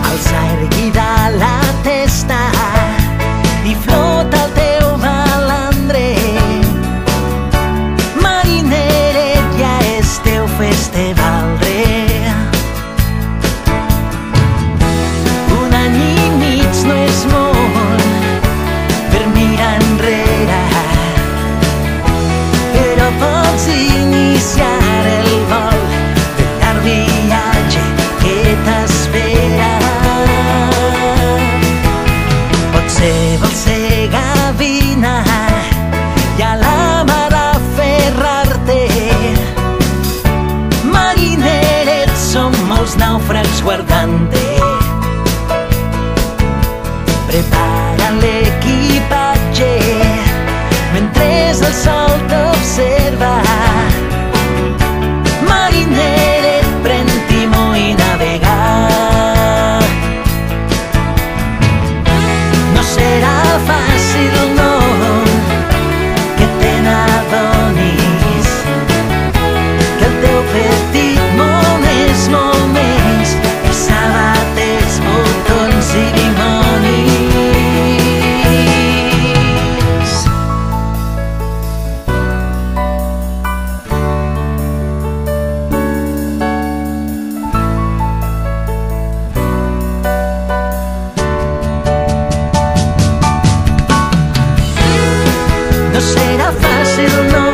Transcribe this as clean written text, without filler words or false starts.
Alça erguida la testa i flota el teu balandrer. Marineret, ja és teu festevaldrer. Un any i mig no és molt per mirar enrere, però pots iniciar el vol del llarg viatge que t'espera. Potser vols ser gavina i a la mar aferrar-te. Marineret, som molts nàufrags guardant-te. Prepara l'equipatge mentre el sol t'observa. Marineret, pren timó i navega. No serà fàcil, no, que te n'adonis que el teu petit món és molt més que sabates, botons i dimonis. No serà fàcil, no,